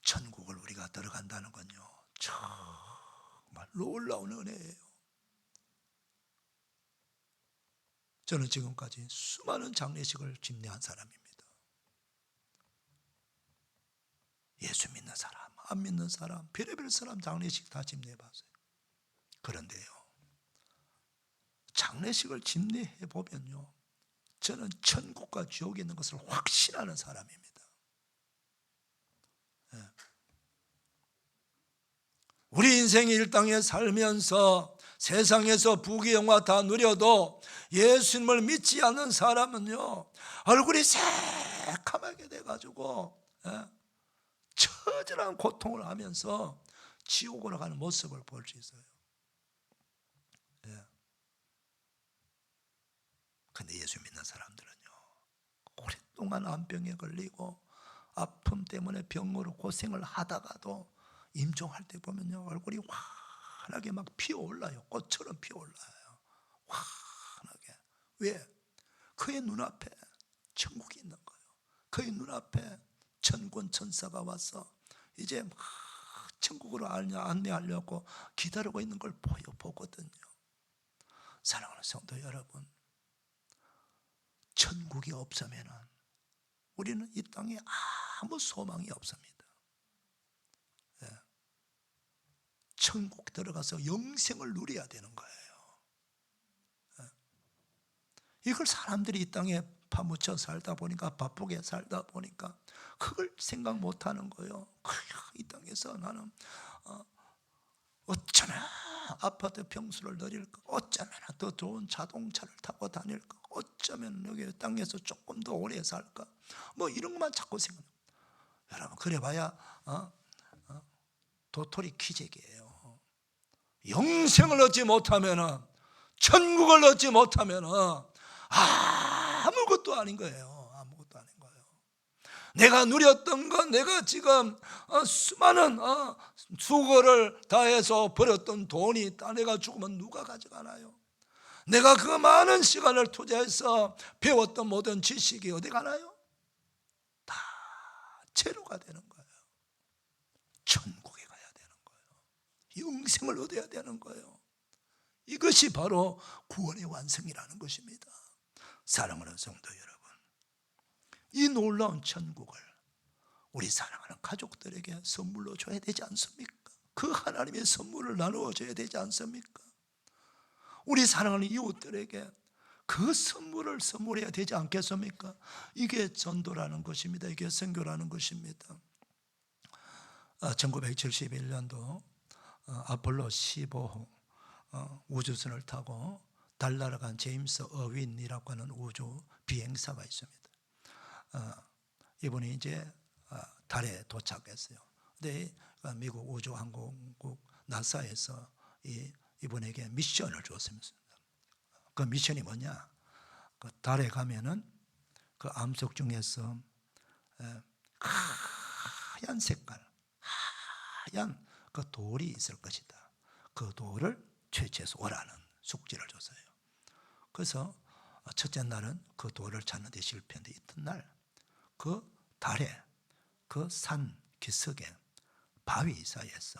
천국을 우리가 들어간다는 건요, 정말 놀라운 은혜예요. 저는 지금까지 수많은 장례식을 집례한 사람입니다. 예수 믿는 사람, 안 믿는 사람, 별의별 사람 장례식 다 집례해봤어요. 그런데요, 장례식을 집례해 보면요, 저는 천국과 지옥에 있는 것을 확신하는 사람입니다. 우리 인생이 이 땅에 살면서 세상에서 부귀영화 다 누려도 예수님을 믿지 않는 사람은요, 얼굴이 새카맣게 돼가지고 처절한 고통을 하면서 지옥으로 가는 모습을 볼 수 있어요. 근데 예수 믿는 사람들은요, 오랫동안 암병에 걸리고 아픔 때문에 병으로 고생을 하다가도 임종할 때 보면요, 얼굴이 환하게 막 피어올라요. 꽃처럼 피어올라요. 환하게. 왜? 그의 눈앞에 천국이 있는 거예요. 그의 눈앞에 천군 천사가 와서 이제 막 천국으로 안내하려고 기다리고 있는 걸 보거든요. 사랑하는 성도 여러분, 천국이 없으면 우리는 이 땅에 아무 소망이 없습니다. 천국 들어가서 영생을 누려야 되는 거예요. 이걸 사람들이 이 땅에 파묻혀 살다 보니까, 바쁘게 살다 보니까 그걸 생각 못하는 거예요. 이 땅에서 나는 어쩌면 아파트 평수를 늘릴까, 어쩌면 더 좋은 자동차를 타고 다닐까, 어쩌면 여기 땅에서 조금 더 오래 살까, 뭐 이런 것만 자꾸 생각해요. 여러분, 그래봐야 도토리 키재기예요. 영생을 얻지 못하면은, 천국을 얻지 못하면은 아무것도 아닌 거예요. 아무것도 아닌 거예요. 내가 누렸던 건, 내가 지금 수많은 수고를 다해서 벌었던 돈이 내가 죽으면 누가 가져가나요? 내가 그 많은 시간을 투자해서 배웠던 모든 지식이 어디 가나요? 다 재료가 되는 거예요. 천국에 가야 되는 거예요. 영생을 얻어야 되는 거예요. 이것이 바로 구원의 완성이라는 것입니다. 사랑하는 성도 여러분, 이 놀라운 천국을 우리 사랑하는 가족들에게 선물로 줘야 되지 않습니까? 그 하나님의 선물을 나누어줘야 되지 않습니까? 우리 사랑하는 이웃들에게 그 선물을 선물해야 되지 않겠습니까? 이게 전도라는 것입니다. 이게 선교라는 것입니다. 1971년도 아폴로 15호 우주선을 타고 달 날아간 제임스 어윈이라고 하는 우주 비행사가 있습니다. 이분이 이제 달에 도착했어요. 근데 미국 우주항공국 나사에서 이분에게 미션을 줬습니다. 그 미션이 뭐냐? 그 달에 가면은 그 암석 중에서 하얀 색깔, 하얀 그 돌이 있을 것이다. 그 돌을 채취해서 오라는 숙제를 줬어요. 그래서 첫째 날은 그 돌을 찾는 데 실패했는데 이튿날 그 달에 그 산 기슭에 바위 사이에서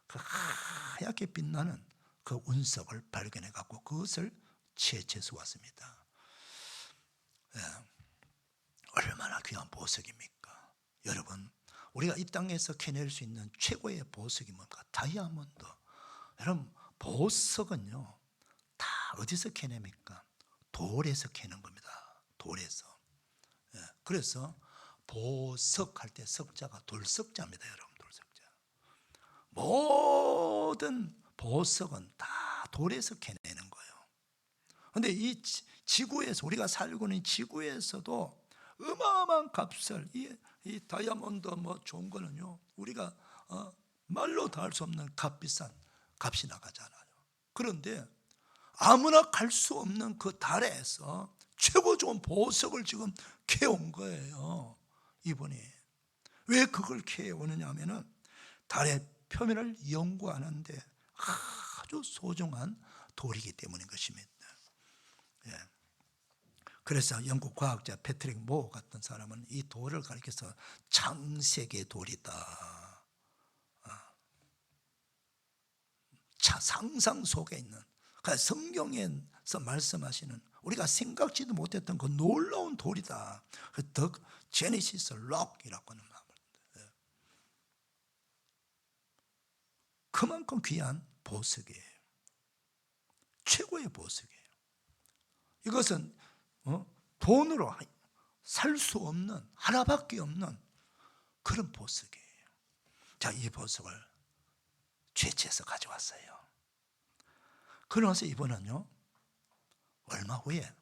그 하얗게 빛나는 그 운석을 발견해 갖고 그것을 채취해서 왔습니다. 얼마나 귀한 보석입니까? 여러분, 우리가 이 땅에서 캐낼 수 있는 최고의 보석이 뭔가? 다이아몬드. 여러분, 보석은요 다 어디서 캐냅니까? 돌에서 캐는 겁니다. 돌에서. 그래서 보석할 때 석자가 돌석자입니다. 여러분, 돌석자. 모든 보석은 다 돌에서 캐내는 거예요. 그런데 이 지구에서, 우리가 살고 있는 지구에서도 어마어마한 값을, 이 다이아몬드 뭐 좋은 거는요 우리가 말로 다 할 수 없는 값비싼 값이 나가잖아요. 그런데 아무나 갈 수 없는 그 달에서 최고 좋은 보석을 지금 캐온 거예요. 이분이 왜 그걸 캐오느냐 하면은 달의 표면을 연구하는데 아주 소중한 돌이기 때문인 것입니다. 그래서 영국 과학자 패트릭 모 같은 사람은 이 돌을 가리켜서 창세기의 돌이다. 상상 속에 있는, 성경에서 말씀하시는 우리가 생각지도 못했던 그 놀라운 돌이다. 더 제네시스 록이라고 하는 말입니다. 그만큼 귀한 보석이에요. 최고의 보석이에요. 이것은 돈으로 살 수 없는, 하나밖에 없는 그런 보석이에요. 자, 이 보석을 채취해서 가져왔어요. 그러면서 이번은요 얼마 후에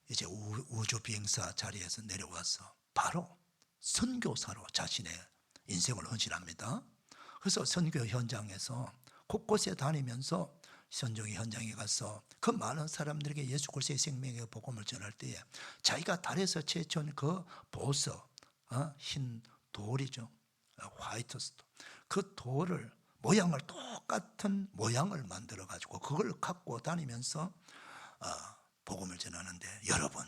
이제 우주 비행사 자리에서 내려와서 바로 선교사로 자신의 인생을 헌신합니다. 그래서 선교 현장에서 곳곳에 다니면서 선교 현장에 가서 그 많은 사람들에게 예수 그리스도의 생명의 복음을 전할 때에 자기가 달에서 채취한 그 보석, 흰 돌이죠, 화이트 스톤, 그 돌을 모양을 똑같은 모양을 만들어 가지고 그걸 갖고 다니면서 복음을 전하는데, 여러분,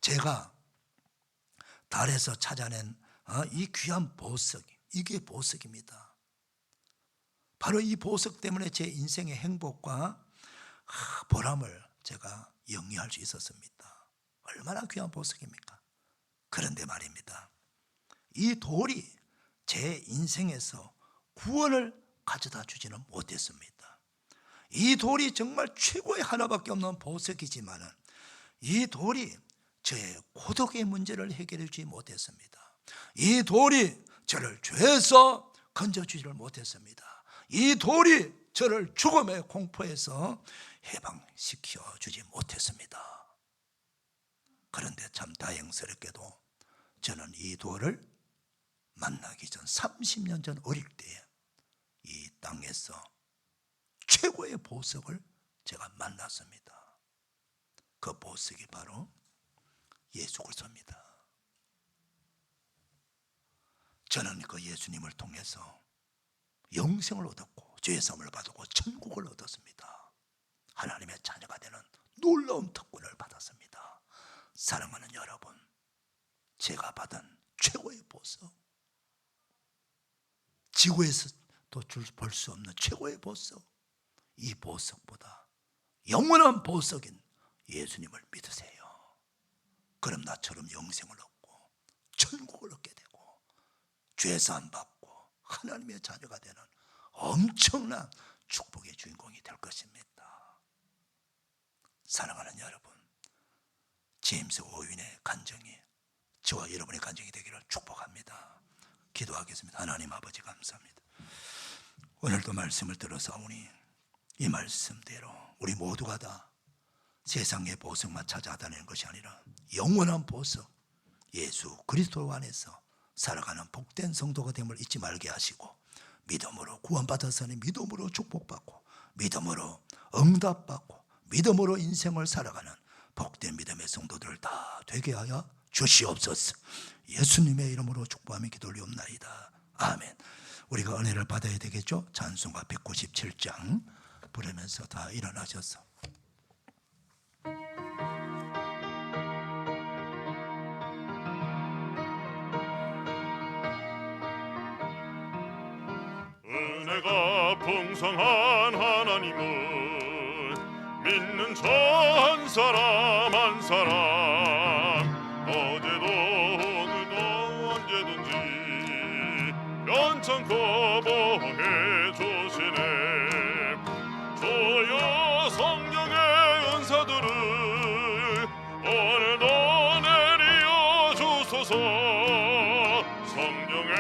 제가 달에서 찾아낸 이 귀한 보석, 이게 보석입니다. 바로 이 보석 때문에 제 인생의 행복과 보람을 제가 영위할 수 있었습니다. 얼마나 귀한 보석입니까? 그런데 말입니다, 이 돌이 제 인생에서 구원을 가져다 주지는 못했습니다. 이 돌이 정말 최고의 하나밖에 없는 보석이지만은 이 돌이 저의 고독의 문제를 해결해 주지 못했습니다. 이 돌이 저를 죄에서 건져주지를 못했습니다. 이 돌이 저를 죽음의 공포에서 해방시켜 주지 못했습니다. 그런데 참 다행스럽게도 저는 이 돌을 만나기 전 30년 전 어릴 때에 이 땅에서 최고의 보석을 제가 만났습니다. 그 보석이 바로 예수 그리스도입니다. 저는 그 예수님을 통해서 영생을 얻었고 죄의 사함을 받았고 천국을 얻었습니다. 하나님의 자녀가 되는 놀라운 특권을 받았습니다. 사랑하는 여러분, 제가 받은 최고의 보석, 지구에서도 볼 수 없는 최고의 보석, 이 보석보다 영원한 보석인 예수님을 믿으세요. 그럼 나처럼 영생을 얻고 천국을 얻게 되고 죄사함 받고 하나님의 자녀가 되는 엄청난 축복의 주인공이 될 것입니다. 사랑하는 여러분, 제임스 오윈의 간증이 저와 여러분의 간증이 되기를 축복합니다. 기도하겠습니다. 하나님 아버지 감사합니다. 오늘도 말씀을 들어서오니 이 말씀대로 우리 모두가 다 세상의 보석만 찾아 다니는 것이 아니라 영원한 보석 예수 그리스도 안에서 살아가는 복된 성도가 됨을 잊지 말게 하시고, 믿음으로 구원받았으니 믿음으로 축복받고, 믿음으로 응답받고, 믿음으로 인생을 살아가는 복된 믿음의 성도들 다 되게 하여 주시옵소서. 예수님의 이름으로 축복하며 기도 올리옵나이다. 아멘. 우리가 은혜를 받아야 되겠죠? 찬송가 197장 부르면서 다 일어나셔서 은혜가 풍성한 하나님을 믿는 저 한 사람 한 사람, 어제도 오늘도 언제든지 변찮고 보호해 주시네. 주여 성령의 은사들을 오늘도 내리어 주소서. 성령의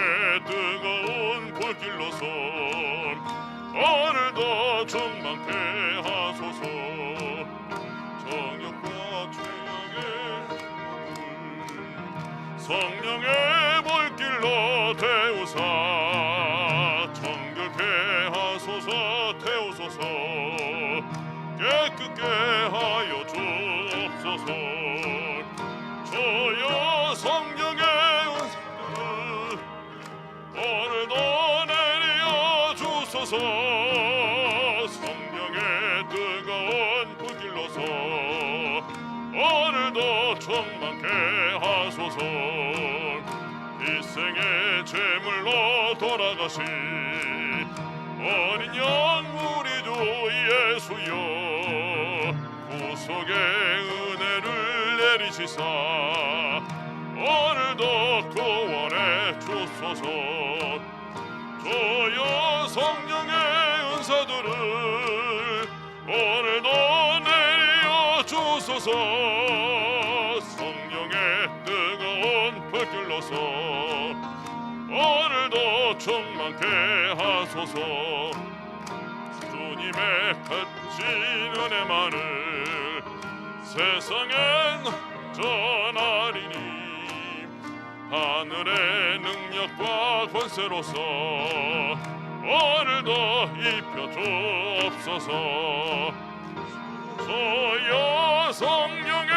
뜨거운 불길로서 오늘도 충만케 하소서. 정욕과 죄악의 성령의 불길로 태우사 정결케 하소서. 태우소서. 깨끗게 하여 주옵소서. 주여 성령의 은사들 오늘도 내려 주소서. 성령의 뜨거운 불길로서 오늘도 충만케 하소서. 일생의 제물로 돌아가신 어린 양 우리 주 예수여, 구속의 은혜를 내리시사 오늘도 구원해 주소서. 주여 성령의 은사들을 오늘도 내려 주소서. 성령의 뜨거운 불길로서 오늘도 충만케 하소서. 주님의 값진 은혜만을 세상엔 전하리니 하늘의 능력과 권세로서 오늘도 입혀 주옵소서. 주여 성령의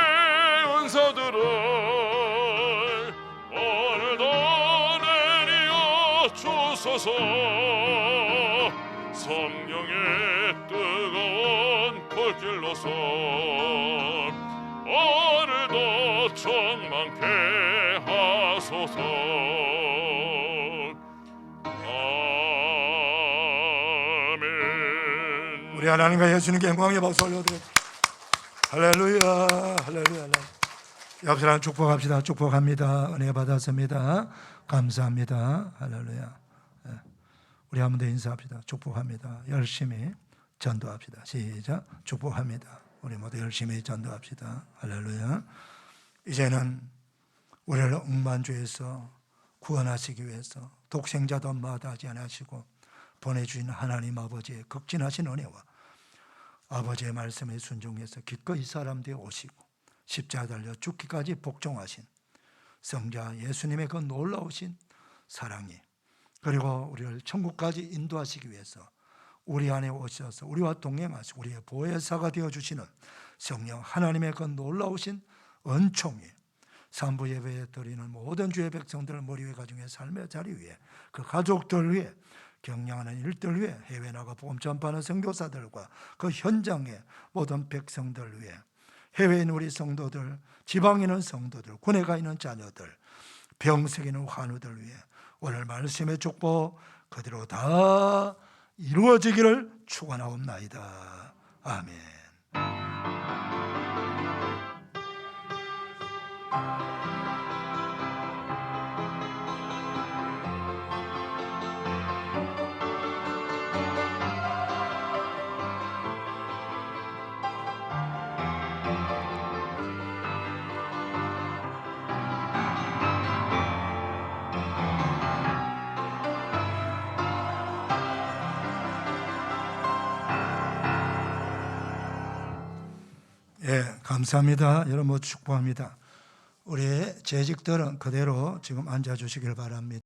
은사들을 오늘도 내려 주소서. 성령의 뜨거운 불길로서 오늘도 충만케 하소서. 아멘. 우리 하나님과 예수님께 영광의 박수 올려드립니다. 할렐루야, 할렐루야, 할렐루야. 옆 사람 축복합시다. 축복합니다. 은혜 받았습니다. 감사합니다. 할렐루야. 우리 한 번 더 인사합시다. 축복합니다. 열심히 전도합시다. 시작. 축복합니다. 우리 모두 열심히 전도합시다. 할렐루야. 이제는 우리를 억만죄에서 구원하시기 위해서 독생자도 마다하지 않으시고 보내주신 하나님 아버지의 극진하신 은혜와 아버지의 말씀에 순종해서 기꺼이 사람 되어 오시고 십자가 달려 죽기까지 복종하신 성자 예수님의 그 놀라우신 사랑이, 그리고 우리를 천국까지 인도하시기 위해서 우리 안에 오셔서 우리와 동행하시고 우리의 보혜사가 되어주시는 성령 하나님의 그 놀라우신 은총이 산부 예배에 드리는 모든 주의 백성들을 머리 위에 가정의 삶의 자리 위에 그 가족들 위에 경영하는 일들 위에 해외 나가 복음 전파하는 선교사들과 그 현장의 모든 백성들 위에 해외에 있는 우리 성도들, 지방에 있는 성도들, 군에 가 있는 자녀들, 병석에 있는 환우들 위해 오늘 말씀의 축복 그대로 다 이루어지기를 축원하옵나이다. 아멘. 감사합니다. 여러분 모두 축복합니다. 우리 재직들은 그대로 지금 앉아주시길 바랍니다.